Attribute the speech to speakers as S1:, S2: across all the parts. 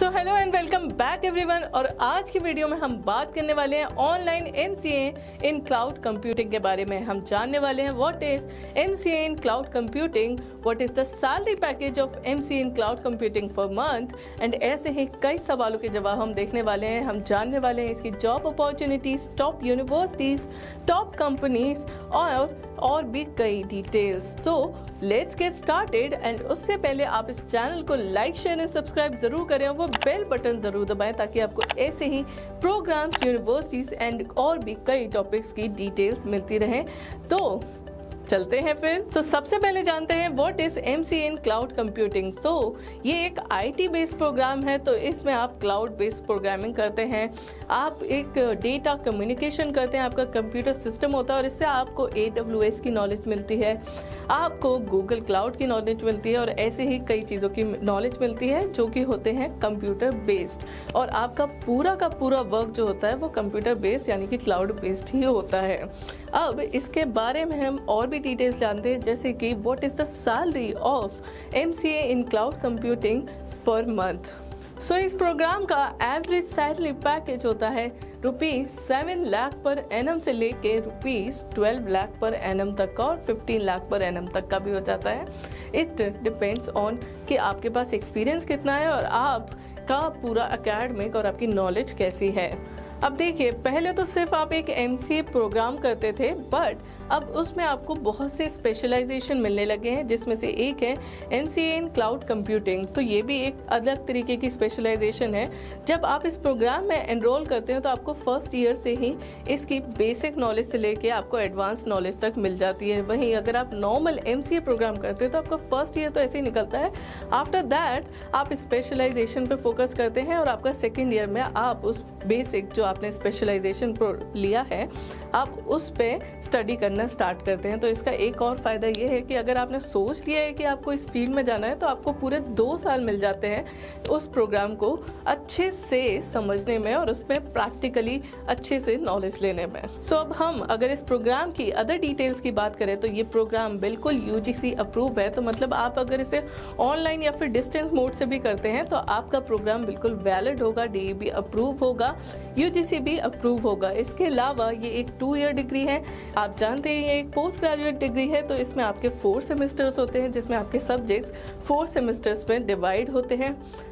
S1: So hello and welcome back everyone. और आज की वीडियो में हम बात करने वाले हैं online MCA in cloud computing के बारे में। हम जानने वाले हैं what is MCA in cloud computing, what is the salary package of MCA in cloud computing per month, and ऐसे ही कई सवालों के जवाब हम देखने वाले हैं। हम जानने वाले हैं इसकी job opportunities, top universities, top companies और भी कई details. So let's get started. And उससे पहले आप इस चैनल को लाइक, शेयर एंड सब्सक्राइब जरूर करें और वो बेल बटन जरूर दबाएं ताकि आपको ऐसे ही प्रोग्राम्स, यूनिवर्सिटीज एंड और भी कई टॉपिक्स की डिटेल्स मिलती रहें। तो चलते हैं फिर। तो सबसे पहले जानते हैं what is MCA in cloud computing. तो ये एक IT बेस्ड प्रोग्राम है। तो इसमें आप क्लाउड बेस्ड प्रोग्रामिंग करते हैं, आप एक डेटा कम्युनिकेशन करते हैं, आपका कंप्यूटर सिस्टम होता है और इससे आपको AWS की नॉलेज मिलती है, आपको गूगल क्लाउड की नॉलेज मिलती है और ऐसे ही कई चीज़ों की नॉलेज मिलती है जो कि होते हैं कंप्यूटर बेस्ड। और आपका पूरा का पूरा वर्क जो होता है वो कंप्यूटर बेस्ड यानी कि क्लाउड बेस्ड ही होता है। अब इसके बारे में हम और भी डिटेल्स जानते हैं, जैसे कि what is the salary of MCA in cloud computing per month. So इस प्रोग्राम का एवरेज सैलरी पैकेज होता है ₹7 लाख पर एनम से लेके ₹12 लाख पर एनम तक का और 15 लाख पर एनम तक का भी हो जाता है। इट डिपेंड्स ऑन कि आपके पास एक्सपीरियंस कितना है और आपका पूरा एकेडमिक और आपकी नॉलेज कैसी है। अब देखिए, पहले तो सिर्फ आप एक MCA प्रोग्राम करते थे, बट अब उसमें आपको बहुत से स्पेशलाइजेशन मिलने लगे हैं, जिसमें से एक है MCA इन क्लाउड कंप्यूटिंग। तो ये भी एक अलग तरीके की स्पेशलाइजेशन है। जब आप इस प्रोग्राम में एनरोल करते हैं तो आपको फर्स्ट ईयर से ही इसकी बेसिक नॉलेज से लेके आपको एडवांस नॉलेज तक मिल जाती है। वहीं अगर आप नॉर्मल MCA प्रोग्राम करते हैं तो आपका फर्स्ट ईयर तो ऐसे ही निकलता है। आफ्टर दैट आप स्पेशलाइजेशन पे फोकस करते हैं और आपका सेकेंड ईयर में आप उस बेसिक जो आपने स्पेशलाइजेशन लिया है आप उस पे स्टडी करना स्टार्ट करते हैं। तो इसका एक और फ़ायदा ये है कि अगर आपने सोच लिया है कि आपको इस फील्ड में जाना है तो आपको पूरे 2 साल मिल जाते हैं उस प्रोग्राम को अच्छे से समझने में और उस पर प्रैक्टिकली अच्छे से नॉलेज लेने में। सो अब हम अगर इस प्रोग्राम की अदर डिटेल्स की बात करें तो ये प्रोग्राम बिल्कुल UGC अप्रूव है। तो मतलब आप अगर इसे ऑनलाइन या फिर डिस्टेंस मोड से भी करते हैं तो आपका प्रोग्राम बिल्कुल वैलिड होगा, DEB अप्रूव होगा, UGC भी अप्रूव होगा। इसके अलावा ये एक 2 ईयर डिग्री है। आप जानते हैं ये एक पोस्ट ग्रेजुएट डिग्री है। तो इसमें आपके 4 सेमेस्टर्स होते हैं जिसमें आपके सब्जेक्ट्स 4 सेमेस्टर्स में डिवाइड होते हैं।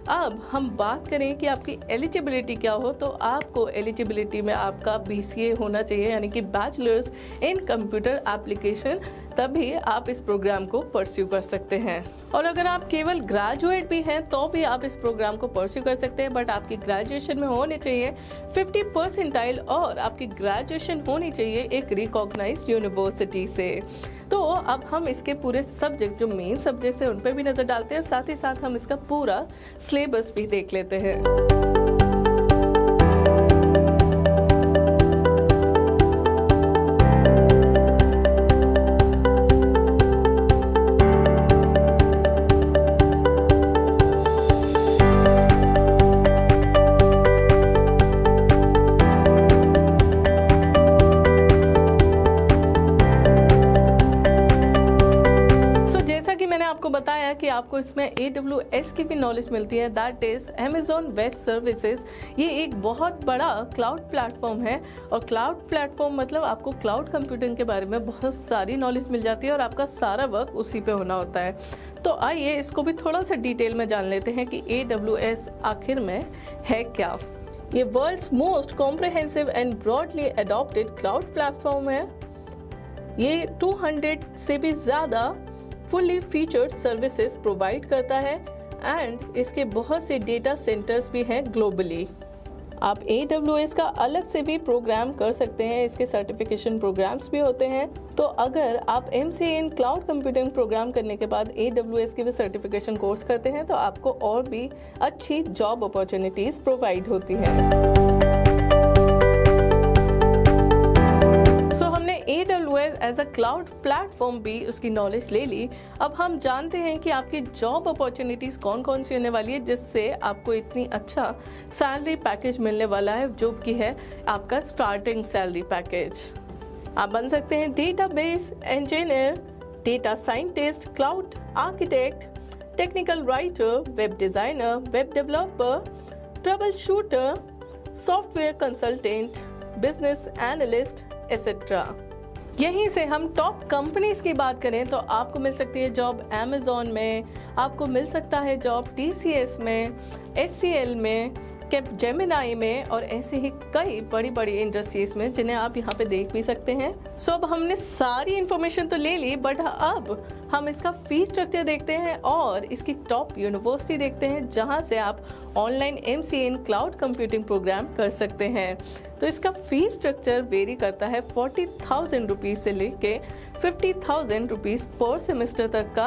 S1: अब हम बात करें कि आपकी एलिजिबिलिटी क्या हो, तो आपको एलिजिबिलिटी में आपका BCA होना चाहिए यानी कि बैचलर्स इन कंप्यूटर एप्लीकेशन, तभी आप इस प्रोग्राम को परस्यू कर सकते हैं। और अगर आप केवल ग्रेजुएट भी हैं तो भी आप इस प्रोग्राम को परस्यू कर सकते हैं, बट आपकी ग्रेजुएशन में होने चाहिए 50 परसेंटाइल और आपकी ग्रेजुएशन होनी चाहिए एक रिकॉग्नाइज्ड यूनिवर्सिटी से। तो अब हम इसके पूरे सब्जेक्ट जो मेन सब्जेक्ट्स हैं उन पर भी नज़र डालते हैं, साथ ही साथ हम इसका पूरा सिलेबस भी देख लेते हैं। आपको बताया कि आपको इसमें AWS की भी नॉलेज मिलती है, that is Amazon web services. ये एक बहुत बड़ा क्लाउड प्लेटफॉर्म है और क्लाउड प्लेटफॉर्म मतलब आपको क्लाउड कंप्यूटिंग के बारे में बहुत सारी नॉलेज मिल जाती है और आपका सारा वर्क उसी पे होना होता है। तो आइए इसको भी थोड़ा सा डिटेल में जान लेते हैं कि AWS आखिर में है क्या। ये world's most comprehensive and broadly adopted cloud platform है। ये 200 से भी ज़्यादा फुली फीचर्ड सर्विसेज प्रोवाइड करता है एंड इसके बहुत से डेटा सेंटर्स भी हैं ग्लोबली। आप AWS का अलग से भी प्रोग्राम कर सकते हैं, इसके सर्टिफिकेशन प्रोग्राम्स भी होते हैं। तो अगर आप MCA in cloud computing programme करने के बाद AWS के भी सर्टिफिकेशन कोर्स करते हैं तो आपको और भी अच्छी जॉब अपॉर्चुनिटीज प्रोवाइड होती हैं। AWS as a cloud platform भी उसकी नॉलेज ले ली। अब हम जानते हैं कि आपकी जॉब अपॉर्चुनिटीज़ कौन कौन सी होने वाली है जिससे आपको इतनी अच्छा सैलरी पैकेज मिलने वाला है, जो कि है आपका स्टार्टिंग सैलरी पैकेज। आप बन सकते हैं database engineer, data scientist, cloud architect, technical writer, web designer, web developer, trouble shooter, software consultant, business analyst etcetera. यहीं से हम टॉप कंपनीज की बात करें तो आपको मिल सकती है जॉब अमेजोन में, आपको मिल सकता है जॉब TCS में, HCL में, कैपजेमिनी में और ऐसे ही कई बड़ी बड़ी इंडस्ट्रीज में जिन्हें आप यहाँ पे देख भी सकते हैं। सो अब हमने सारी इन्फॉर्मेशन तो ले ली, बट अब हम इसका फीस स्ट्रक्चर देखते हैं और इसकी टॉप यूनिवर्सिटी देखते हैं जहाँ से आप online MCA in cloud computing programme कर सकते हैं। तो इसका फीस स्ट्रक्चर वेरी करता है 40,000 रुपीज़ से लेके 50,000 रुपीज़ पर सेमेस्टर तक का,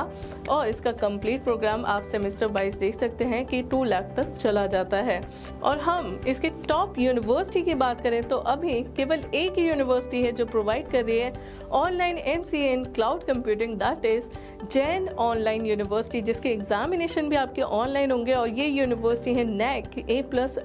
S1: और इसका कंप्लीट प्रोग्राम आप सेमेस्टर वाइज देख सकते हैं कि 2 लाख तक चला जाता है। और हम इसके टॉप यूनिवर्सिटी की बात करें तो अभी केवल एक ही यूनिवर्सिटी है जो प्रोवाइड कर रही है online MCA in cloud computing, that is Jain online university, जिसके एग्जामिनेशन भी आपके ऑनलाइन होंगे। और ये यूनिवर्सिटी है NAAC A+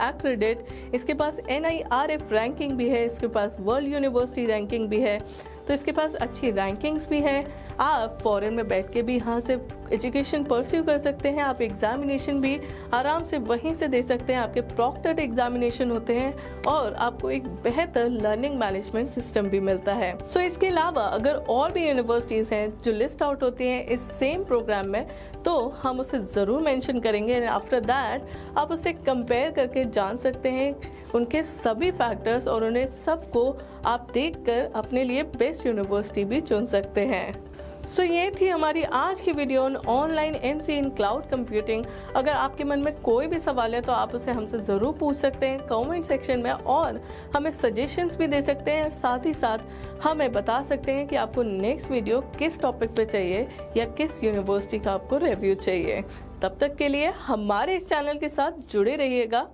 S1: एक्रेडिट, इसके पास NIRF रैंकिंग भी है, इसके पास वर्ल्ड यूनिवर्सिटी रैंकिंग भी है, तो इसके पास अच्छी रैंकिंग्स भी है। आप फॉरेन में बैठ के भी यहाँ से एजुकेशन परस्यू कर सकते हैं, आप एग्जामिनेशन भी आराम से वहीं से दे सकते हैं, आपके प्रॉक्टर्ड एग्जामिनेशन होते हैं और आपको एक बेहतर लर्निंग मैनेजमेंट सिस्टम भी मिलता है। सो इसके अलावा अगर और भी यूनिवर्सिटीज़ हैं जो लिस्ट आउट होती हैं इस सेम प्रोग्राम में, तो हम उसे ज़रूर मेंशन करेंगे एंड आफ्टर दैट आप उसे कंपेयर करके जान सकते हैं उनके सभी फैक्टर्स, और उन्हें सबको आप देखकर अपने लिए बेस्ट यूनिवर्सिटी भी चुन सकते हैं। सो ये थी हमारी आज की video online MCA in cloud computing. अगर आपके मन में कोई भी सवाल है तो आप उसे हमसे ज़रूर पूछ सकते हैं कमेंट सेक्शन में, और हमें सजेशंस भी दे सकते हैं, और साथ ही साथ हमें बता सकते हैं कि आपको नेक्स्ट वीडियो किस टॉपिक पे चाहिए या किस यूनिवर्सिटी का आपको रिव्यू चाहिए। तब तक के लिए हमारे इस चैनल के साथ जुड़े रहिएगा।